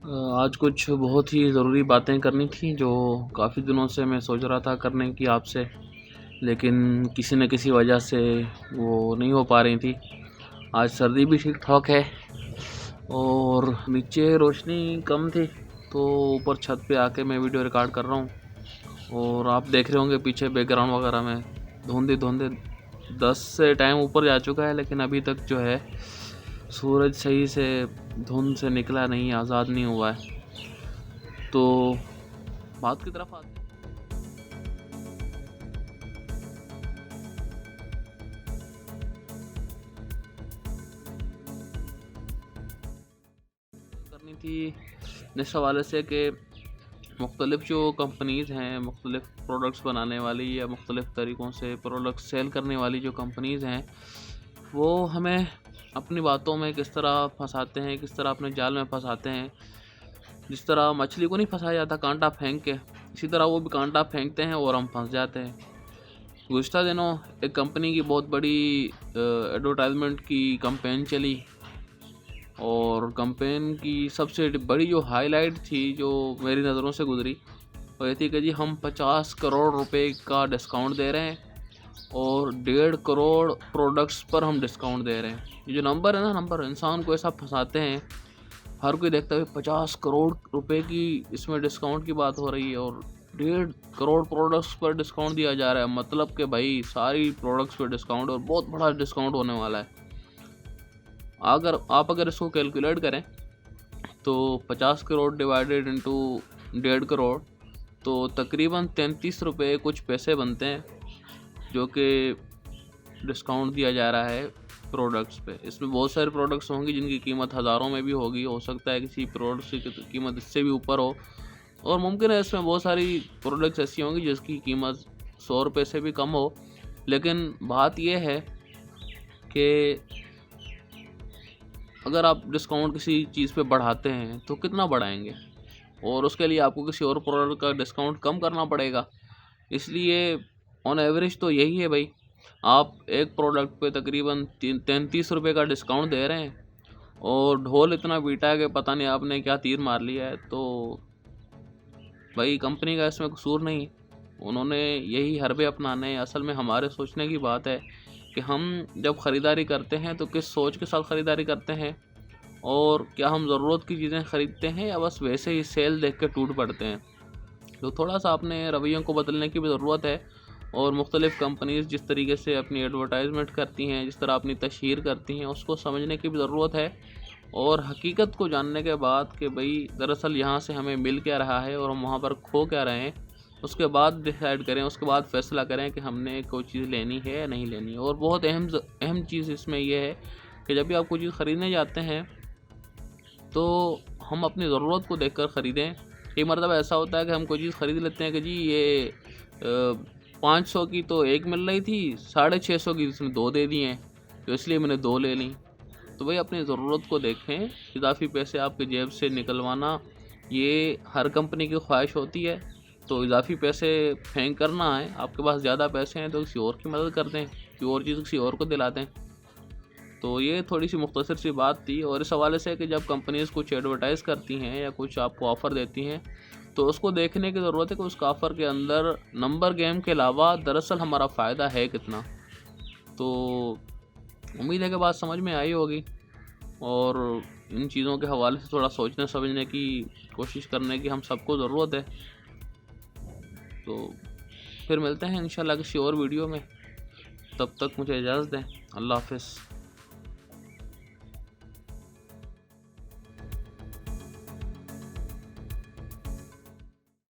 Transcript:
आज कुछ बहुत ही ज़रूरी बातें करनी थी जो काफ़ी दिनों से मैं सोच रहा था करने की आपसे, लेकिन किसी न किसी वजह से वो नहीं हो पा रही थी। आज सर्दी भी ठीक-ठाक है और नीचे रोशनी कम थी, तो ऊपर छत पे आके मैं वीडियो रिकॉर्ड कर रहा हूँ और आप देख रहे होंगे पीछे बैकग्राउंड वगैरह में धुंध-ही-धुंध 10 से टाइम ऊपर जा चुका है, लेकिन अभी तक जो है सूरज सही से धुंध से निकला नहीं, आज़ाद नहीं हुआ है। तो बात की तरफ आते हैं। करनी थी इस हवाले से कि मुख्तलिफ़ जो कंपनीज़ हैं, मुख्तलिफ़ प्रोडक्ट्स बनाने वाली या मुख्तलिफ़ तरीक़ों से प्रोडक्ट सेल करने वाली जो कंपनीज़ हैं, वो हमें अपनी बातों में किस तरह फँसाते हैं, किस तरह अपने जाल में फँसाते हैं। जिस तरह मछली को नहीं फँसाया जाता कांटा फेंक के, इसी तरह वो भी कांटा फेंकते हैं और हम फँस जाते हैं। गुज़िश्ता दिनों एक कंपनी की बहुत बड़ी एडवर्टाइज़मेंट की कैंपेन चली और कैंपेन की सबसे बड़ी जो हाईलाइट थी, जो मेरी नज़रों से गुज़री, वो ये थी कि जी हम 50 करोड़ रुपए का डिस्काउंट दे रहे हैं और 1.5 करोड़ प्रोडक्ट्स पर हम डिस्काउंट दे रहे हैं। ये जो नंबर है ना, नंबर इंसान को ऐसा फँसाते हैं। हर कोई देखता है 50 करोड़ रुपए की इसमें डिस्काउंट की बात हो रही है और 1.5 करोड़ प्रोडक्ट्स पर डिस्काउंट दिया जा रहा है। मतलब कि भाई सारी प्रोडक्ट्स पर डिस्काउंट और बहुत बड़ा डिस्काउंट होने वाला है। अगर इसको कैलकुलेट करें तो 50 करोड़ डिवाइडेड इंटू 1.5 करोड़ तो तकरीबन 33 रुपये कुछ पैसे बनते हैं, जो कि डिस्काउंट दिया जा रहा है प्रोडक्ट्स पे। इसमें बहुत सारे प्रोडक्ट्स होंगे जिनकी कीमत हज़ारों में भी होगी, हो सकता है किसी प्रोडक्ट्स की कीमत इससे भी ऊपर हो, और मुमकिन है इसमें बहुत सारी प्रोडक्ट्स ऐसी होंगी जिसकी कीमत 100 रुपये से भी कम हो। लेकिन बात यह है कि अगर आप डिस्काउंट किसी चीज़ पे बढ़ाते हैं तो कितना बढ़ाएंगे, और उसके लिए आपको किसी और प्रोडक्ट का डिस्काउंट कम करना पड़ेगा। इसलिए ऑन एवरेज तो यही है भाई, आप एक प्रोडक्ट पे तकरीबन 33 रुपये का डिस्काउंट दे रहे हैं और ढोल इतना पीटा है कि पता नहीं आपने क्या तीर मार लिया है। तो भाई कंपनी का इसमें कसूर नहीं, उन्होंने यही हरबे अपनाने हैं। असल में हमारे सोचने की बात है कि हम जब ख़रीदारी करते हैं तो किस सोच के साथ ख़रीदारी करते हैं, और क्या हम ज़रूरत की चीज़ें ख़रीदते हैं या बस वैसे ही सेल देख के टूट पड़ते हैं। तो थोड़ा सा अपने रवैयों को बदलने की भी ज़रूरत है, और मुख्तलिफ़ कंपनीज़ जिस तरीके से अपनी एडवर्टाइजमेंट करती हैं, जिस तरह अपनी तशहीर करती हैं, उसको समझने की भी ज़रूरत है, और हकीकत को जानने के बाद कि भाई दरअसल यहाँ से हमें मिल क्या रहा है और हम वहाँ पर खो क्या रहे हैं, उसके बाद डिसाइड करें, उसके बाद फ़ैसला करें कि हमने कोई चीज़ लेनी है या नहीं लेनी है। और बहुत अहम चीज़ इसमें यह है कि जब भी आप कोई चीज़ ख़रीदने जाते हैं तो हम अपनी ज़रूरत को देखकर ख़रीदें। एक मरतबा ऐसा होता है कि हम कोई चीज़ ख़रीद लेते हैं कि जी ये 500 की तो एक मिल रही थी, 650 की इसने 2 दे दी हैं, तो इसलिए मैंने 2 ले ली। तो भाई अपनी ज़रूरत को देखें। इजाफ़ी पैसे आपकी जेब से निकलवाना ये हर कंपनी की ख्वाहिश होती है, तो इजाफ़ी पैसे फेंक कर ना आएँ। आपके पास ज़्यादा पैसे हैं तो किसी और की मदद कर दें, कोई और चीज़ किसी और को दिला दें। तो ये थोड़ी सी मुख्तसर सी बात थी, और इस हवाले से कि जब कंपनीज़ कुछ एडवर्टाइज़ करती हैं या कुछ आपको ऑफ़र देती हैं तो उसको देखने की ज़रूरत है कि उस ऑफ़र के अंदर नंबर गेम के अलावा दरअसल हमारा फ़ायदा है कितना। तो उम्मीद है कि बात समझ में आई होगी, और इन चीज़ों के हवाले से थोड़ा सोचने समझने की कोशिश करने की हम सबको ज़रूरत है। तो फिर मिलते हैं इंशाल्लाह किसी और वीडियो में, तब तक मुझे इजाज़त दें। अल्लाह हाफ़िज़।